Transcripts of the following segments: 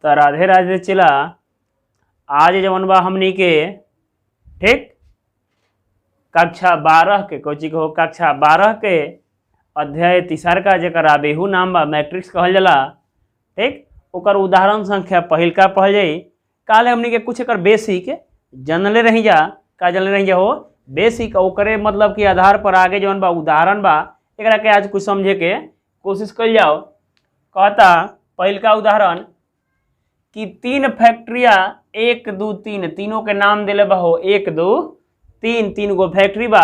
तो राधे राधे चिला। आज जवन बा हमनी के ठीक कक्षा 12 के कोची को कक्षा 12 के अध्याय तीसर का जकर आबेहू नाम बा मैट्रिक्स कहल जाला। ठीक ओकर उदाहरण संख्या पहिल का पढ़ल जाई। काले हमनी के कुछ एकर बेसिक जानले रही जा। का जानले रही जा हो बेसिक ओकरे मतलब के आधार पर आगे जवन बा उदाहरण बा एकरा के आज कुछ समझे के कोशिश कल जाओ। कहता पहिल का उदाहरण कि 3 फैक्ट्रिया 1 2 3 तीनों के नाम दिले बा हो 1 2 3 3 गो फैक्ट्री बा।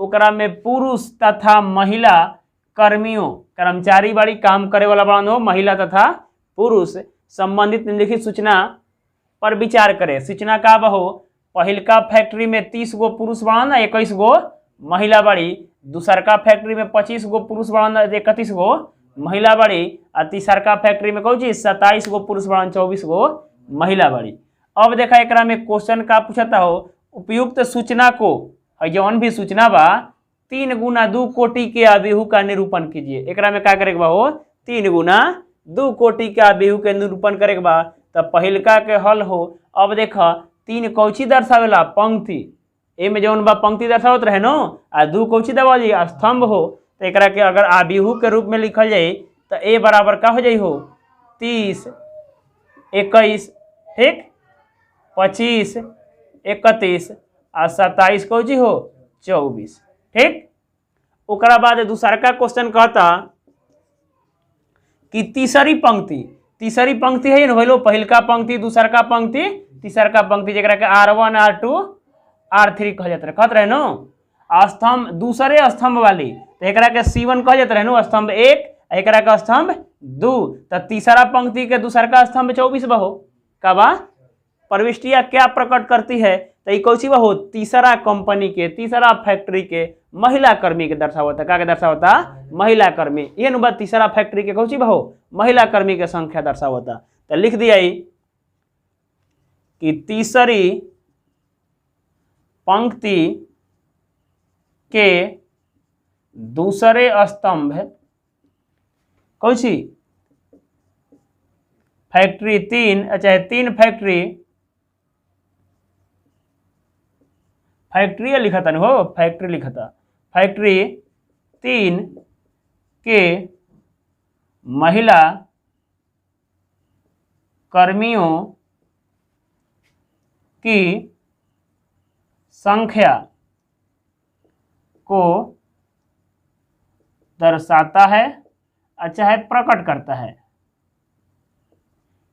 ओकरा में पुरुष तथा महिला कर्मियों कर्मचारी बाड़ी काम करे वाला बड़ा हो महिला तथा पुरुष संबंधित निम्नलिखित सूचना पर विचार करे। सूचना का बा हो पहिलका फैक्ट्री में 30 गो पुरुष बड़ा 21 गो महिला बाड़ी। दूसरका फैक्ट्री में 25 गो पुरुष बड़ा 31 गो महिला बाड़ी। और तीसरका फैक्ट्री में कौन 27 गो पुरुष बड़ा 24 गो महिला बाड़ी। अब देखा एकरा में क्वेश्चन का पूछता हो उपयुक्त सूचना को जौन भी सूचना बा 3 गुना 2 कोटि के आबेहू का निरूपण कीजिए। एकरा में का करे के बा हो 3 गुना 2 कोटि के आबेहू के निरूपण करे के बा। तब पहिलका के हल हो। अब देखा 3 कौची दर्शावेला पंक्ति एमे जौन बा पंक्ति दर्शावत रहे नो आ 2 कौची दबाजी स्तंभ हो। तो एकरा के अगर आबेहू के रूप में लिखल जाए तो ए बराबर का हो जाई हो 30 21 ठीक 25 31 और 27 कौची हो 24 ठीक। ओकरा बाद दूसरका क्वेश्चन कहता कि तीसरी पंक्ति है ना भइलो पहिलका पंक्ति दूसरका पंक्ति तीसरका पंक्ति जरा के R1 R2 R3 कहल जाता कहत रहे नो स्तंभ दूसरे स्तंभ वाली तो एकरा के C1 कहल जाता रहे नो स्तंभ 1 एकरा का स्तंभ 2। तो तीसरा पंक्ति के दूसरका स्तंभ 24 बा हो का बा प्रविष्टियां क्या प्रकट करती है तो कौची बा हो तीसरा कंपनी के तीसरा फैक्ट्री के महिला कर्मी के दर्शावता का दर्शावता महिला कर्मी। ये बात तीसरा फैक्ट्री के कौची बा हो महिला कर्मी के संख्या दर्शावता। तो लिख दिया कि तीसरी पंक्ति के दूसरे स्तंभ कौची फैक्ट्री 3 अच्छा 3 फैक्ट्री लिखा था हो फैक्ट्री लिखा था फैक्ट्री 3 के महिला कर्मियों की संख्या को दर्शाता है अच्छा है प्रकट करता है।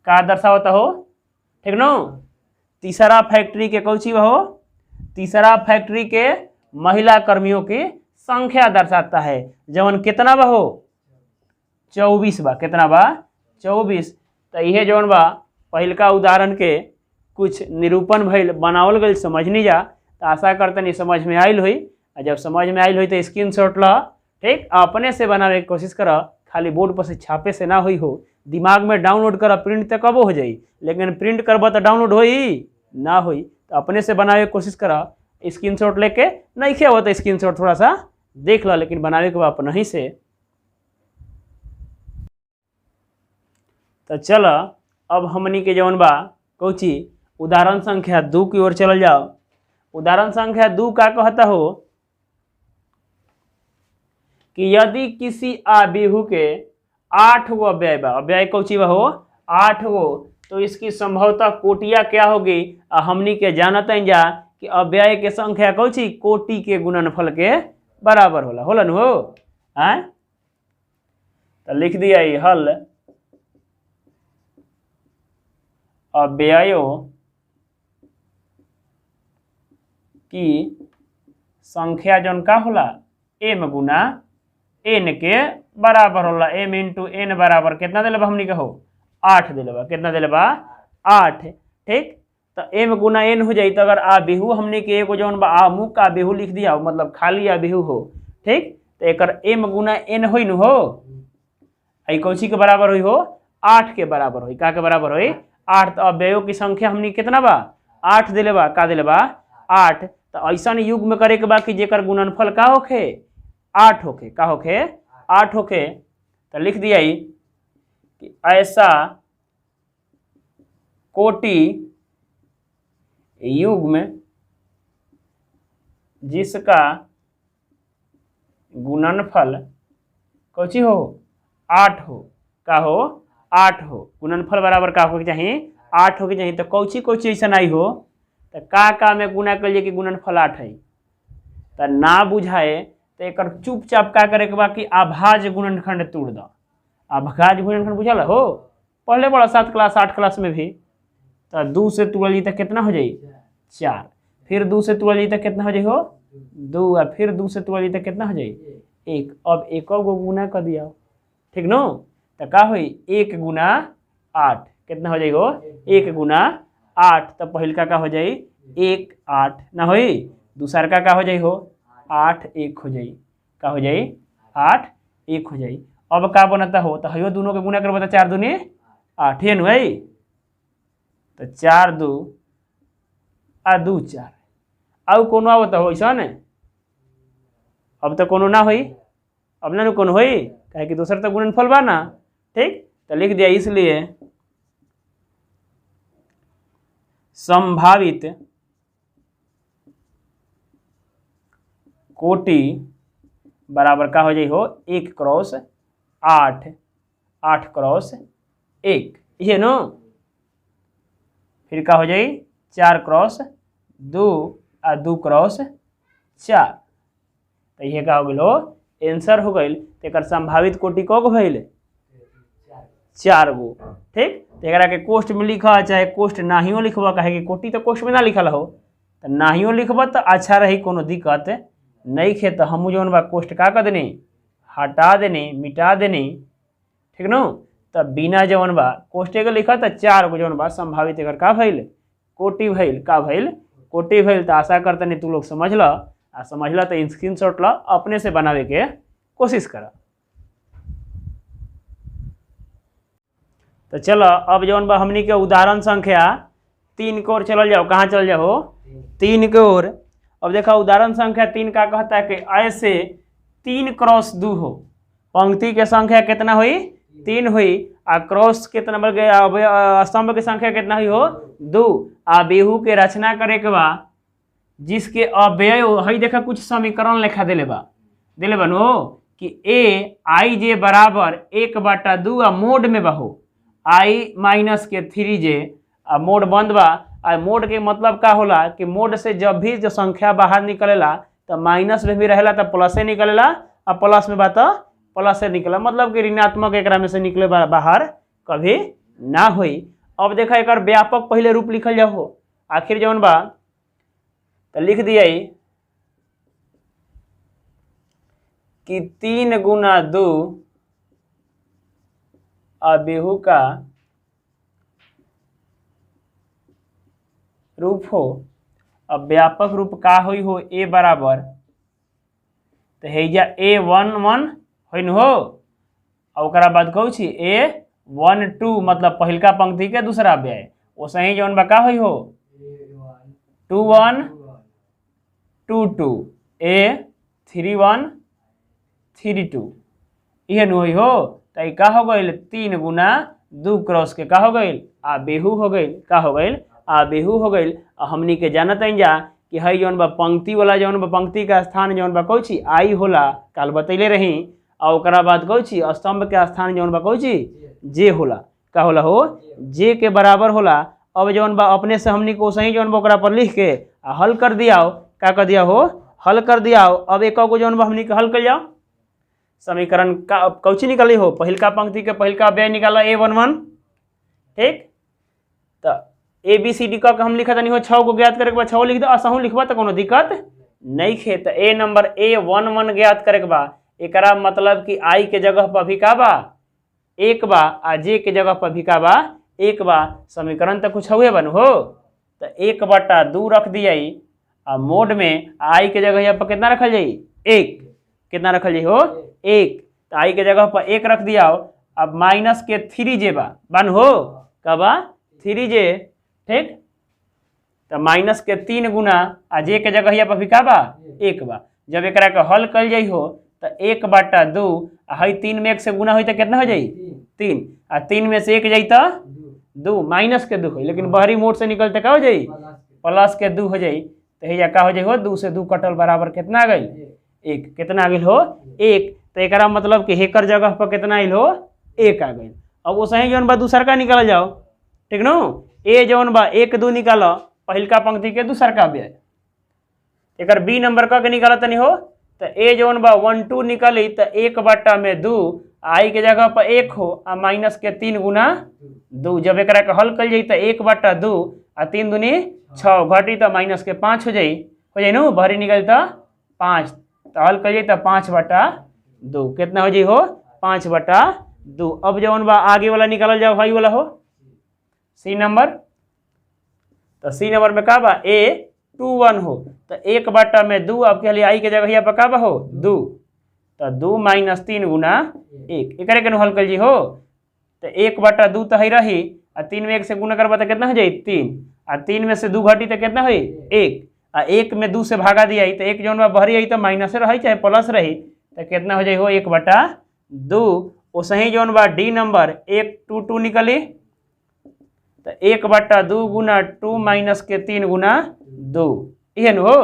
का दर्शावता हो ठीक नो तीसरा फैक्ट्री के कौची हो तीसरा फैक्ट्री के महिला कर्मियों की संख्या दर्शाता है जवन कितना बा हो 24 बा कितना बा 24। तो यह जवन बा पहिलका उदाहरण के कुछ निरूपण भइल बनावल गई समझनी जा। तो आशा करते नहीं समझ में आयल हुई। जब समझ में आयल हुई तो स्क्रीनशॉट ला ठीक अपने से बनावे की कोशिश करा खाली बोर्ड पर से छापे से ना हुई हो दिमाग में डाउनलोड करा प्रिंट तक कबो हो जाई लेकिन प्रिंट करबा तो डाउनलोड होई ना होई। तो अपने से बनावे की कोशिश करा स्क्रीनशॉट लेके नहीं क्या होता स्क्रीनशॉट थोड़ा सा देख लो लेकिन बनावे के बाद अपना ही से। तो चलो अब हमनी के जौन बा कौची उदाहरण संख्या 2 की ओर चल जाओ। उदाहरण संख्या 2 का कहता हो कि यदि किसी आबेहू के 8 गो अव्यय बा अव्यय कौची बा हो 8 गो तो इसकी संभवतः कोटियां क्या होगी हमनी के जानत हैं जा कि अव्यय के संख्या कौची कोटि के गुणनफल के बराबर होला न हो। तो लिख दिया हल अव्ययों की संख्या जौन का होला m गुना n के बराबर होला m इंटू n बराबर कितना दिले बा हमनी के हो 8 दिले बा कितना दिले बा 8 ठीक। तो m गुना n हो जाई तो अगर आबेहू हमनी के एगो जौन बा आमुख का आबेहू लिख दिया मतलब खाली आबेहू हो ठीक। तो एकर m गुना n होई न हो आई कौची के बराबर हुई हो 8 के बराबर हुई का के बराबर हुई 8। तो अव्ययों की संख्या हमनी कितना बा 8 दिले बा का दिले बा 8। तो ऐसा युग में करे के बा कि जेकर गुणनफल का होखे 8 होखे का होखे 8 होखे। तो लिख दिया कि ऐसा कोटि युग्म जिसका गुणनफल कौची हो 8 हो, का हो 8 हो, गुणनफल बराबर का हो के चाहिए 8 हो के चाहिए। तो कौची कौची ऐसा नहीं हो तो का में गुना करिए कि गुणनफल 8 है, तो ना बुझाए तो एक चुपचाप का करे के बा कि अभाज्य गुणनखंड तोड़ दो। अभाज्य गुणनखंड बुझल हो, पहले बड़ा 7 क्लास 8 क्लास में भी। तो 2 से तोड़िए तो कितना हो जाई 4, फिर 2 से तोड़िए तो कितना हो जाई हो 2, और फिर 2 से तोड़िए तो कितना हो जाई 1। अब एक गो गुना कर दिया, ठीक नो। तो का हो 1 गुना 8 कितना हो जाई हो 1 गुना 8। तो पहिलका का हो जाई 1 8 ना होई, दूसर का हो जाई हो 8 1 हो जाई, का हो जाई 8 1 हो जाई। अब का बनता हो तो हयो दोनों के गुना करबो तो 4 दूनी 8 है भाई। तो 4 2 आ 2 4 आउ कोनो आवत हो ऐसा ने, अब तो कोनो ना होई, अब ना कोनो होई काहे कि दूसर तो गुणनफल बा ना, ठीक। तो लिख दिया इसलिए संभावित कोटि बराबर का हो जाई हो 1 क्रॉस 8 8 क्रॉस 1, ये नो। फिर का हो जाई 4 क्रॉस 2 आ 2 क्रॉस 4। तो ये का हो गलो आंसर हो गई। तो एक संभावित कोटि क गो भइल 4 गो, ठीक। तो एकरा के कोष्ठ में लिखा चाहे कोष्ठ नाहियो लिखबा, काहे कि कोटि तो कोष्ठ में ना लिखल हो, तो नाहियो लिखबा तो अच्छा रही, कोनो दिक्कत नहीं खे। तो हम जौन बा कोष्ठ का कर देनी हटा देनी मिटा देनी, ठीक नो। तो बिना जौन बा कोष्ठ के लिखा तो 4 गो जौन बा संभावित एकर का भइल कोटि भइल, का भइल कोटि भइल। तो आशा करते नहीं तू लोग समझ ल, आ समझ ल तो स्क्रीनशॉट ला अपने से बनावे के कोशिश करा। तो चलो अब जौन बा हमनी के उदाहरण संख्या 3 की ओर चल जाओ। कहाँ चल जाओ 3 की ओर। अब देखा उदाहरण संख्या 3 का कहता है कि ऐसे 3 क्रॉस 2 हो, पंक्ति के संख्या कितना हुई 3 हुई, आ क्रॉस कितना बढ़ गया, स्तंभ की संख्या कितना हुई हो 2। आ बेहू के रचना करे के बा जिसके अव्यय हई, देखा कुछ समीकरण लिखा दिले बा नो कि ए आई जे बराबर 1/2 आ मोड में बहो आई माइनस के 3j आ मोड बंद बा। आ मोड के मतलब का होला कि मोड से जब भी जो संख्या बाहर निकलेला तो माइनस में भी रहेला तो प्लस से निकलेला, आ प्लस में बा तो प्लस से निकला, मतलब कि ऋणात्मक एकरा में से निकले बाहर कभी ना होई। अब देखा एक व्यापक पहले रूप लिखल जाओ, आखिर जौन बा तो लिख दिया कि 3 गुना 2 बेहू का रूप हो। अब व्यापक रूप का होई हो ए बराबर, तो हेजा A1 1 होइन हो, और ओकरा बाद कहू छी A1 2 मतलब पहिलका पंक्ति के दूसरा अव्यय, ओसही जौन बा का होई हो 2 1 2 2 A 3 1 3 2 ये न होई हो। तो का हो गई 3 गुना 2 क्रॉस के का हो गई आ बेहू हो गई, का हो गई आ बेहू हो गई। हमनी के जानत जा कि हई जौन बा पंक्ति वाला जौन बा पंक्ति का स्थान जौन बा कहू छी आई होला, काल बतैले रही। और ओकरा बाद कहू छी स्तंभ के स्थान जौन बा कहू छी जे होला, का होला हो जे के बराबर होला। अब जौन बा अपने से हमनी को सही जौन बा ओकरा पर लिख के हल कर दियाओ, का कर दिया हो हल कर दियाओ। अब एक गो जौन बा हमनी के हल कर जाओ, समीकरण का कौची निकली हो पहिलका पंक्ति के पहिलका अव्यय निकाला A1 1, ठीक। तो ABCD का हम लिखा नहीं हो 6 को ज्ञात करे के बाद 6 लिख दो, असहू लिखबा तो कोनो दिक्कत नहीं खे। तो ए नंबर A1 1 ज्ञात करे के बा, एकरा मतलब कि आई के जगह पर भी का बा 1 बा, आ जे के जगह पर भी का बा 1 बा। समीकरण तो कुछ हुए बन हो, तो 1/2 रख दिया आ मोड में आई के जगह पर कितना रखल जाई 1, कितना रखल जाई हो 1। तो आई के जगह पर 1 रख दिया। अब माइनस के 3j बन हो, कब 3j, ठीक। तो माइनस के 3 गुना आ जे के जगह पर भी का बा 1 बा। जब एक के हल कल जाइ हो तो 1/2 हई 3 में 1 से गुना हुई तो कितना हो जाई 3, आ 3 में से 1 जाई तो 2 माइनस के 2 हो, लेकिन बाहरी मोड से निकलते का हो जाई प्लस के 2 हो जाई। तो हे का हो जाई हो 2 से 2 कटल बराबर कितना आ गई 1। कितना आ गई हो 1। तो एक मतलब कि हेकर जगह पर कितना आइल हो 1 आ गई। अब वो सही जौन बा दूसर का निकल जाओ, ठीक नो। ए जौन बा 1 2 निकाल, पहिलका पंक्ति के दूसर का व्यय। एक बी नंबर का के निकाला तनी हो, तो ए जौन बा 1 2 निकली तो 1/2 आई के जगह पर 1 हो आ माइनस के 3 गुना 2। जब एक हल कर जाई तो 1/2 आ 3 दूनी 6 घटी तो माइनस के 5 हो जाई नु, भरी निकल तो 5। तो हल कर जाई तो 5/2 कितना हो जाई हो 5/2। अब जौन बा आगे वाला निकाल जाओ हाई वाला हो सी नंबर। तो सी नंबर में का बा ए 2 1 हो, तो 1/2 अब के लिए आई के जगह पर का बा हो 2। तो 2 माइनस 3 गुना 1 एक हल कर जी हो। तो 1/2 तो है रही आ 3 में 1 से गुना करबा तो कितना हो जाई 3 आ 3 में से 2 घटी तो कितना हुई 1 आ 1 में 2 से भागा दिया तो 1 जौन बा भरी आई तो माइनस रही चाहे प्लस रही तो कितना हो जाई हो 1/2। वो सही जौन बा डी नंबर 1 2 2 निकली, तो 1/2 गुना 2 माइनस के 3 गुना 2 ये हो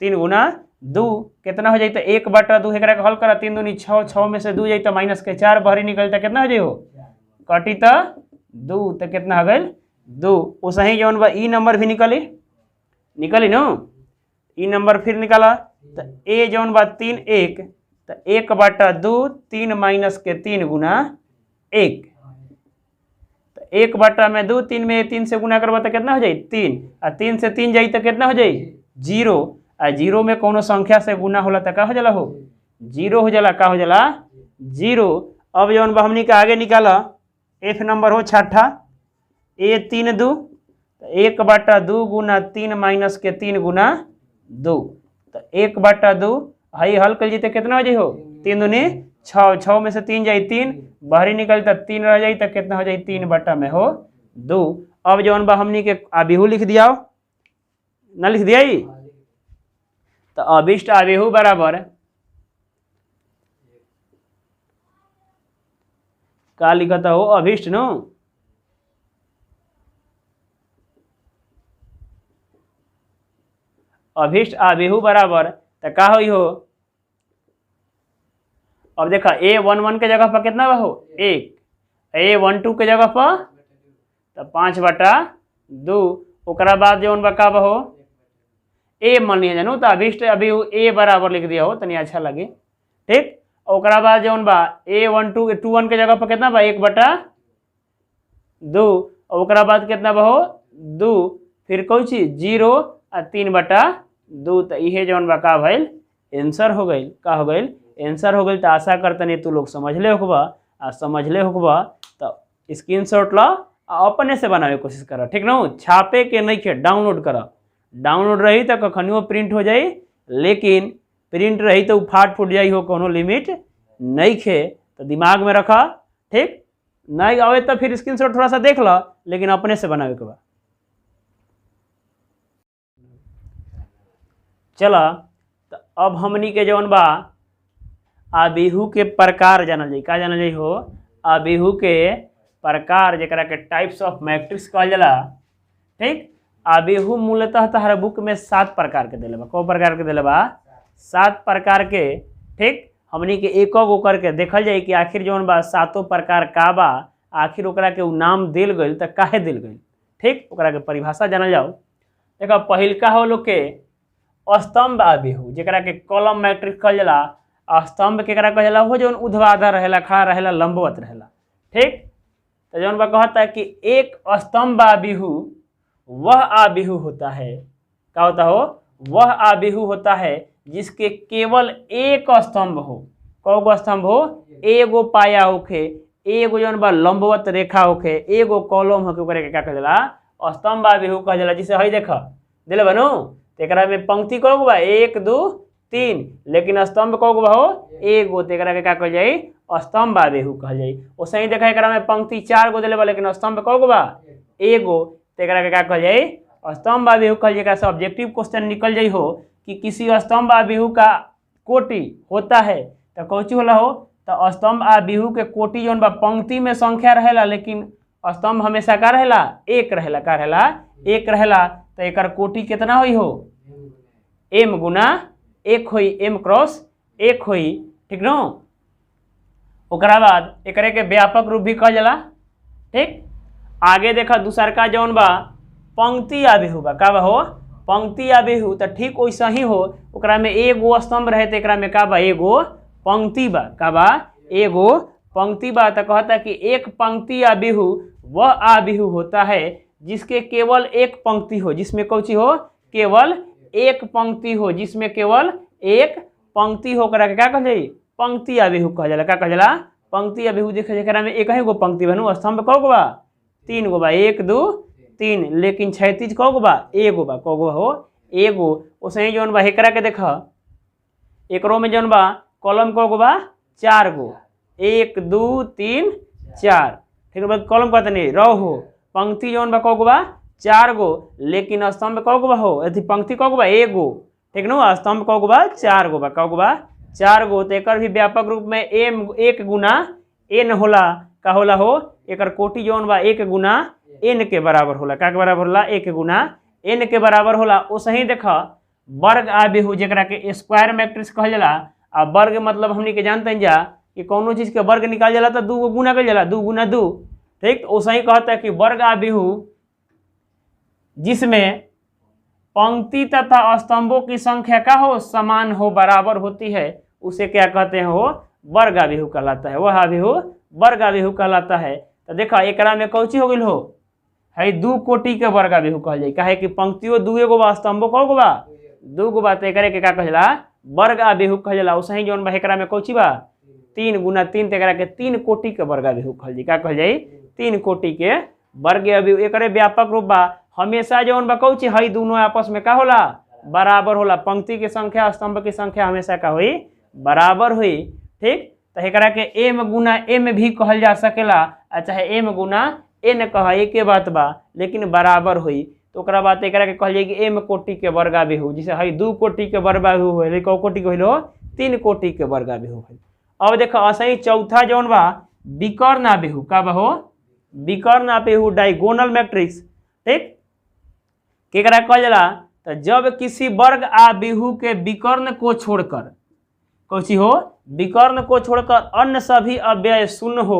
3 गुना 2 कितना हो जाए तो 1/2 एक हल करा 3 दूनी 6 6 में से 2 जाए तो माइनस के 4 बाहरी निकलता कितना हो जाए हो कटी तो 2 तो कितना हो गए 2। वो सही जौन बा ई नंबर भी निकली नो, ई नंबर फिर निकाला तो ए जौन बा 3 1 तो 1/2 3 माइनस के 3 गुना 1। तो 1/2 3 में 3 से गुना करबा तो कितना हो जाए 3 आ 3 से 3 जाई तो कितना हो जाए 0 आ 0 में कोनो संख्या से गुना होला तो का हो जाला हो 0 हो जाला, का हो जाला 0। अब जौन बा हमनी के आगे निकाला एफ नंबर हो छठा ए 3 2 तो 1/2 गुना 3 माइनस के 3 गुना 2। तो 1/2 हाई हल कर जीते कितना हो जाए हो 3 दूनी 6 6 में से 3 जाए 3 बाहरी निकलता 3 रह जाए तो कितना हो जाए 3/2। अब जौन बा हमनी के अबिहू लिख दिया ना, लिख दिया तो अभिष्ट अबिहू बराबर का लिखता हो अभिष्ट नो, अभिष्ट अबिहू बराबर तो का होई हो। अब देखा A11 के जगह पर कितना हो 1, A12 के जगह पर तो 5/2। ओकरा बाद जौन बा का हो ए मान लिया जानू तो अभिष्ट अभी ए बराबर लिख दिया हो तनी अच्छा लगे, ठीक। ओकरा बाद जौन बा A12 21 के जगह पर कितना बा 1/2। ओकरा बाद कितना बा हो 2 फिर कौन चीज 0 आ 3/2। तो इहे जौन बा का भइल आंसर हो गई, का हो गई आंसर हो गई। तो आशा करतनी तू लोग समझले होबा आ समझले होबा तो स्क्रीनशॉट ला अपने से बनावे के कोशिश कर, ठीक ना। छापे के नहीं के डाउनलोड कर, डाउनलोड रही तो कखनियो प्रिंट हो जाई, लेकिन प्रिंट रही तो फाट फूट जाई हो कोनो लिमिट नहीं खे। तो दिमाग में रखा, ठीक। नहीं आवे तो फिर स्क्रीनशॉट थोड़ा सा देख ला, लेकिन अपने से बनावे के बा। चला तो अब हमनी के जौन बा अबिहू के प्रकार जानल जाई, का जानल जाई हो अबिहू के प्रकार जेकरा के टाइप्स ऑफ मैट्रिक्स कहल जाला, ठीक। अबिहू मूलतः तहरा बुक में 7 प्रकार के दिले बा। को प्रकार के दिले बा 7 प्रकार के, ठीक। हमनी के एक गो करके देखल जाए कि आखिर जौन बा 7 प्रकार का बा, आखिर ओकरा के नाम दिल गई तो काहे दिल गई, ठीक। ओकरा के परिभाषा जानल जाओ। देखो पहिलका हो लोग के स्तंभ अबिहू जेकरा के कॉलम मैट्रिक्स कहल जाला। स्तंभ केकरा कहल जाला हो जौन ऊर्ध्वाधर रहेला, खड़ा रहेला, लंबवत रहेला, ठीक। तो जौन बा कहता है कि एक स्तंभ अबिहू वह अबिहू होता है, क्या होता हो वह अबिहू होता है जिसके केवल एक स्तंभ हो। कौगो स्तंभ हो एगो पाया होखे, एगो जौन बा लंबवत रेखा होखे, एगो कॉलम होके ओकरे के क्या कहल जाला स्तंभ अबिहू कहल जाला। जिसे हई देख दिले बनो तेकरा में पंक्ति कौगो बा 1 2 3, लेकिन स्तंभ कौगो बा हो एगो, तेकरा के क्या कहल जाई स्तंभ अबिहू कहल जाई। ओसे ही देखा एकरा में पंक्ति 4 गो दिले बा, लेकिन स्तंभ कौगो बा एगो, तेकरा के क्या कहल जाई स्तंभ अबिहू कहल जाई। से ऑब्जेक्टिव क्वेश्चन निकल जाई हो कि किसी स्तंभ अबिहू का कोटि होता है तो कौची होला हो तो स्तंभ अबिहू के कोटि जौन बा पंक्ति में संख्या रहेला, लेकिन स्तंभ हमेशा का रहेला, एक रहेला, का रहेला, एक रहेला। तो एकर कोटि कितना होई हो, m गुना 1 होई, m क्रॉस 1 होई, ठीक न। ओकरा बाद एकरे के व्यापक रूप भी कहल जाला, ठीक। आगे देखा दूसर का जौन बा पंक्ति आबिहू बा, का बा हो, पंक्ति आबिहू। तो ठीक वैसा ही हो, ओकरा में एगो स्तंभ रहे तो एकरा में का बा, एगो पंक्ति बा, का बा, एगो पंक्ति बा। तो कहता कि एक पंक्ति आबिहू वह आबिहू होता है जिसके केवल एक पंक्ति हो, जिसमें कौची हो, केवल एक पंक्ति हो, जिसमें केवल एक पंक्ति हो, करा के क्या कहल जाई, पंक्ति आबिहू कहल जाला। का कहल जाला, पंक्ति आबिहू। देखे जेकरा में एक ही गो पंक्ति बनू, स्तंभ कौ गो बा, 3 गो बा, 1 2 3, लेकिन क्षैतिज कौ गो बा, एगो बा, कौ गो हो, एगो। ओसही जौन बा एकरा के देख, एकरो में जौन बा कॉलम कौ गो बा, 4 गो, 1 2 3 4, ठीक है। कॉलम कहते नहीं रहो हो, पंक्ति जौन बा कौ गो बा, 4 गो, लेकिन स्तंभ कौ गो बा हो, अथी पंक्ति कौ गो बा, एगो, ठीक न। स्तंभ कौ गो बा, 4 गो बा, कौ गो बा, 4 गो। तो एकर भी व्यापक रूप में m 1 गुना n होला, का होला हो, एकर कोटि जौन बा 1 गुना n के बराबर होला, का के बराबर होला, 1 गुना n के बराबर होला। ओसही देखा वर्ग आबिहू जेकरा के स्क्वायर मैट्रिक्स कहल जाला। आ वर्ग मतलब हमनी के जानते हैं जा कि कौनो चीज के वर्ग निकाल जाला तो 2 गुना कल जाला, 2 गुना 2, ठीक। तो ओसही कहता है कि वर्ग आबिहू जिसमें पंक्ति तथा स्तंभों की संख्या का हो, समान हो, बराबर होती है, उसे क्या कहते हैं हो, वर्ग आबिहू कहलाता है। वह आबिहू वर्ग आबिहू कहलाता है। तो देखा एकरा में कौची हो गई हो, है 2 कोटि के वर्ग आबिहू कहल जाई, काहे कि पंक्तियों 2 गो बा, स्तंभों कौ गो बा, 2 गो बा। तो एकरे के का कहल जाला, वर्ग आबिहू कहल जाला। ओसही जौन बा एकरा में कौची बा, 3 गुना 3, तो एकरा के 3 कोटि के वर्ग आबिहू कहल जाई, का कहल जाई, 3 कोटि के वर्ग आबिहू। एकरे व्यापक रूप बा हमेशा जौन बा कौची है, दोनों आपस में का होला, बराबर होला। पंक्ति की संख्या स्तंभ की संख्या हमेशा का हुई, बराबर हुई, ठीक। तो एकरा के m गुना m भी कहल जा सकेला, चाहे m गुना n कहा, एक के बात बा, लेकिन बराबर हुई। तो ओकरा बाद एकरा के कहल जाई कि m कोटि के वर्ग आबिहू, जैसे है 2 कोटि के वर्ग आबिहू होइल, कौ कोटि के होइल हो, 3 कोटि के वर्ग आबिहू होइल। अब देखो असही चौथा जौन बा विकर्ण आबिहू, का बा हो, विकर्ण आबिहू डायगोनल मैट्रिक्स, ठीक। केकरा कहल जाला, तो जब किसी वर्ग आबिहू के विकर्ण को छोड़कर, कौची हो, विकर्ण को छोड़कर अन्य सभी अव्यय शून्य हो,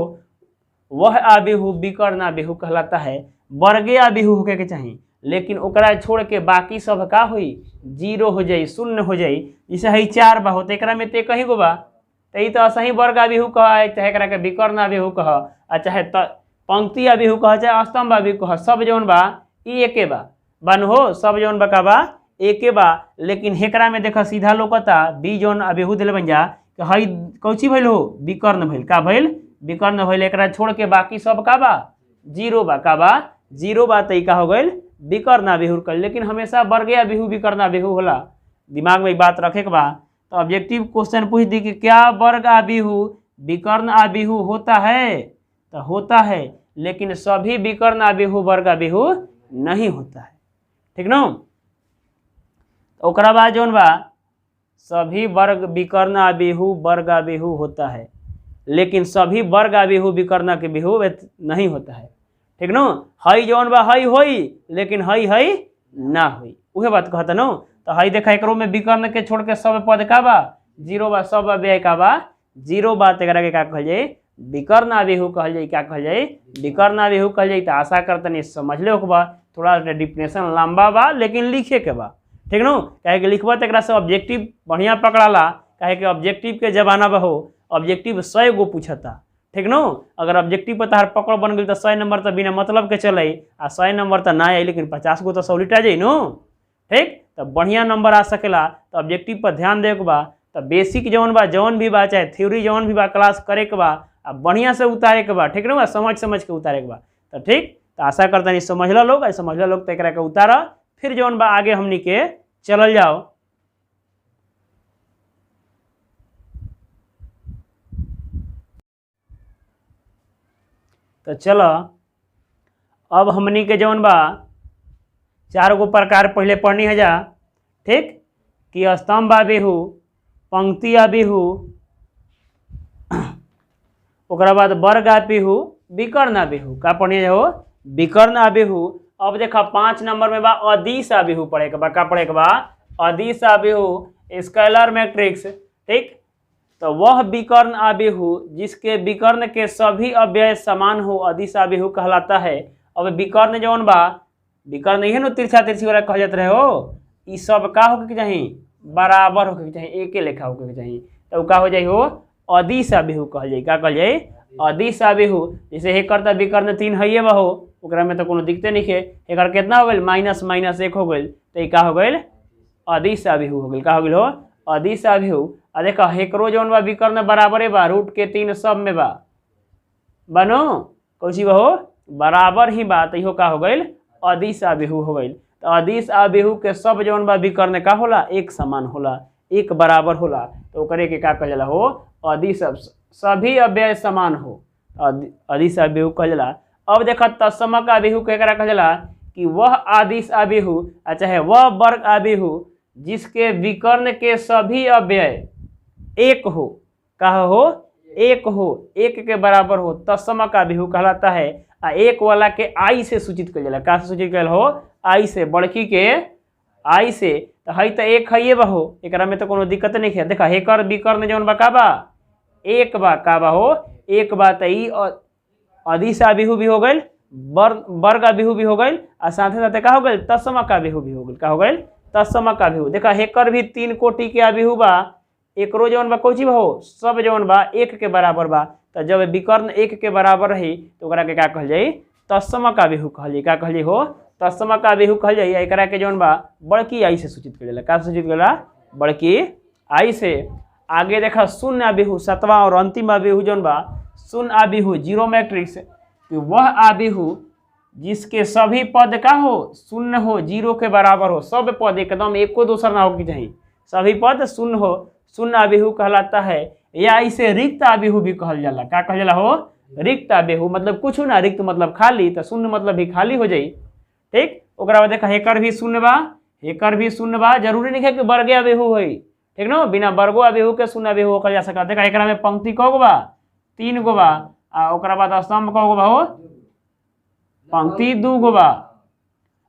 वह आबिहू विकर्ण आबिहू कहलाता है। वर्गे आबिहू होके के चाहिए, लेकिन ओकरा छोड़ के बाकी सब का हुई, 0 हो जाई, शून्य हो जाई। जैसे है 4 बा होते, एकरा में ते कहीं गो बा, तो ई तो असही वर्ग आबिहू कह, चाहे एकरा के विकर्ण आबिहू कह, चाहे पंक्ति आबिहू कह, चाहे स्तंभ आबिहू कह, सब जौन बा ई एके बा, बन हो, सब जौन बा का बा एके बा। लेकिन हेकरा में देखा सीधा लोकता बी जौन आबिहू दिले बन जा, हई कौची भइल हो, विकर्ण भइल, का भइल, विकर्ण भइल। एकरा छोड़ के बाकी सब का बा, 0 बा, का बा 0 बा। तो का हो गइल, विकर्ण आबिहू कल। लेकिन हमेशा वर्गे आबिहू विकर्ण आबिहू होला, दिमाग में एक बात रखे के बा। तो ऑब्जेक्टिव क्वेश्चन पूछ दी कि क्या वर्ग आबिहू विकर्ण आबिहू होता है, तो होता है, लेकिन सभी विकर्ण आबिहू वर्ग आबिहू नहीं होता है, ठीक न। तो ओकरा बाद जौन बा सभी वर्ग विकर्ण आबिहू वर्ग आबिहू होता है, लेकिन सभी वर्ग आबिहू विकर्ण के बिहू नहीं होता है, ठीक न। हई जौन बा हई होई, लेकिन हई हई ना हुई, उहे बात कहता न। तो हई देखा एकरो में विकर्ण के छोड़ के सब पद का बा, 0 बा, सब अव्यय का बा 0 बा। एकरा के का कहल जाई, विकर्ण आबिहू कहल जाई, क्या कहल जाई, विकर्ण आबिहू कहल जाई। तो आशा करतनी समझ ले बा, थोड़ा डिफिनेशन लंबा बा, लेकिन लिखे के बा, ठीक न। काहे कि लिखबा तो एकरा से ऑब्जेक्टिव बढ़िया पकड़ाला, काहे कि ऑब्जेक्टिव के जमाना बा हो, ऑब्जेक्टिव 100 गो पूछता, ठीक न। अगर ऑब्जेक्टिव पर तहार पकड़ बन गई तो 100 नंबर तो बिना मतलब के चल, आ 100 नंबर तो ना आई, लेकिन 50 गो तो सॉलिड आ जाई नो, ठीक। तो बढ़िया नंबर आ सकेला। तो ऑब्जेक्टिव पर ध्यान दे के बा। तो बेसिक जौन बा, जौन भी बा, चाहे थ्योरी जौन भी बा, क्लास करे के बा, आ बढ़िया से उतारे के बा, ठीक न, समझ के उतारे के बा। तो ठीक, तो आशा करता नहीं समझला लोग, समझला लोग तो एकरा के उतारा, फिर जौन बा आगे हमनी के चलल जाओ। तो चलो अब हमनी के जौन बा 4 गो प्रकार पहले पढ़नी है जा, ठीक, कि स्तंभ आबिहू, पंक्ति आबिहू, ओकरा बाद वर्ग आबिहू, विकर्ण आबेहू। का पढ़े हो? विकर्ण आबेहू। अब देखा 5 नंबर में बा अदिश आबेहू पढ़े के बा। का पढ़े के बा? अदिश आबेहू स्केलर मैट्रिक्स। ठीक, तो वह विकर्ण आबेहू जिसके विकर्ण के सभी अव्यय समान हो अदिश आबेहू कहलाता है। अब विकर्ण जौन बा, विकर्ण नहीं है ना तिरछा तिरछी वाला कह जाते रहे हो, ई सब का होके चाहिए? बराबर होके चाहिए, एके लेखा होके चाहिए। तो का हो जाए हो? अदिश आबेहू कहल जाए। का कहल जाए? अदिश आबेहू। जैसे हे करता विकर्ण 3 है बा हो, ओकरा में तो कोनो दिक्कते नहीं है। एकर कितना हो गए? माइनस माइनस 1 हो गए, तो ये का हो गए? अदिश आबेहू हो गए। का हो गए हो? अदिश आबेहू। आ देखा हेकरो जौन बा विकर्ण बराबरे बा, रूट के 3 सब में बा बनो कौची बा हो? बराबर ही बा, तो इहो का हो गई? अदिश आबेहू हो गई। तो अदिश आबेहू के सब जौन बा विकर्ण का होला? एक समान होला, एक बराबर होला, तो ओकरे के का कहल जाला हो? अदिश। सभी अव्यय समान हो अदिश आबेहू कहल जाला। अब देखा तत्समक आबेहू केकरा कहल जाला? कि वह आदिश आबेहू चाहे वह वर्ग आबेहू जिसके विकर्ण के सभी अव्यय एक हो। का हो? एक हो, एक के बराबर हो, तत्समक आबेहू कहलाता है। आ एक वाला के आई से सूचित कर जाला। का से सूचित कर हो? आई से, बड़की के आई से। तो हई तो एक है बा हो, एकरा में तो कोनो दिक्कत नहीं है। देखा हेकर विकर्ण जौन बा का बा? एक बा। का बा हो? एक बा। तो ई अदिश आबेहू भी हो गई, वर्ग आबेहू भी हो गई, और साथे साथे का हो गई? तत्समक आबेहू भी हो गई। का हो गई? तत्समक आबेहू। देखा हेकर भी 3 कोटि के आबेहू बा, एकरो जौन बा कौची बा हो? सब जौन बा एक के बराबर बा। तो जब विकर्ण एक के बराबर रही तो ओकरा के का कहल जाई? तत्समक आबेहू कहल जाई। का कहल जाई हो? तत्समक आबेहू कहल जाई। एकरा के जौन बा बड़की आई से सूचित करेला। का सूचित करेला? बड़की आई से। आगे देखा शून्य आबेहू, 7वां और अंतिम आबेहू जौन बा शून्य आबेहू, जीरो मैट्रिक्स। कि वह आबेहू जिसके सभी पद का हो? शून्य हो, जीरो के बराबर हो। सब पद एकदम एको दोसर ना हो कि चाहिए, सभी पद शून्य हो, शून्य आबेहू कहलाता है। या इसे रिक्त आबेहू भी कहल जाला। का कहल जाला हो? रिक्त आबेहू। मतलब कुछ ना, रिक्त मतलब खाली, तो शून्य मतलब भी खाली हो जाई। ठीक, ओकरा बाद देखा हेकर भी शून्य बा, हेकर भी शून्य बा। जरूरी नहीं है कि वर्ग आबेहू होई, ठीक ना, बिना वर्गो आबेहू के शून्य आबेहू कहल जा सकता। देखा एकरा में पंक्ति कगो बा? 3 गो बा। आ ओकरा बाद स्तंभ कगो बा हो? पंक्ति 2 गो बा,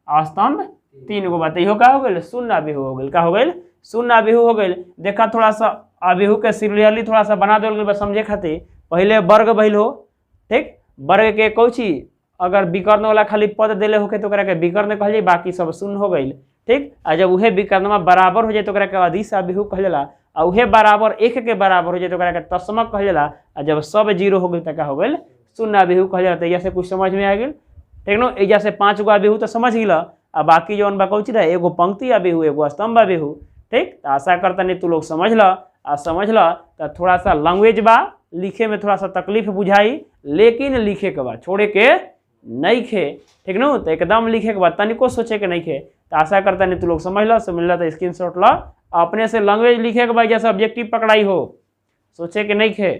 स्तंभ 3 गो बा। तो इहो का हो गई? शून्य आबेहू हो गई। का हो गई? शून्य आबेहू हो गई। देखा थोड़ा सा आबेहू के सीरियली थोड़ा सा बना देल गई समझे खातिर। पहले वर्ग भइल हो, ठीक, वर्ग के कौची अगर विकर्ण वाला खाली पद देले होके तो ओकरा के विकर्ण कहल जाई, बाकी सब शून्य हो गई। ठीक, आ जब उहे विकर्णवा बराबर हो जाए तो ओकरा के अदिश आबेहू कहल जाला। आ उहे बराबर एक के बराबर हो जाए तो ओकरा के तत्समक कहल जाला। आ जब सब जीरो हो गई तो का हो गई? शून्य आबेहू कहल जाला। तो एजा से कुछ समझ में आ गई, ठीक ना। एजा से 5 गो आबेहू तो समझ गिला, आ बाकी जौन बा कौची रहा? एगो पंक्ति आबेहू, एगो स्तंभ आबेहू। ठीक, तो आशा करता नहीं तू लोग समझ ला। आ समझ ला तो थोड़ा सा लैंग्वेज बा, लिखे में थोड़ा सा तकलीफ बुझाई, लेकिन लिखे के बाद छोड़े के नहीं खे, ठीक ना। तो एकदम लिखे के बाद तनिको सोचे के नहीं खे। तो आशा करता नहीं तू लोग समझ ला तो स्क्रीनशॉट ला, अपने से लैंग्वेज लिखे के बाद जैसे ऑब्जेक्टिव पकड़ाई हो, सोचे के नहीं खे।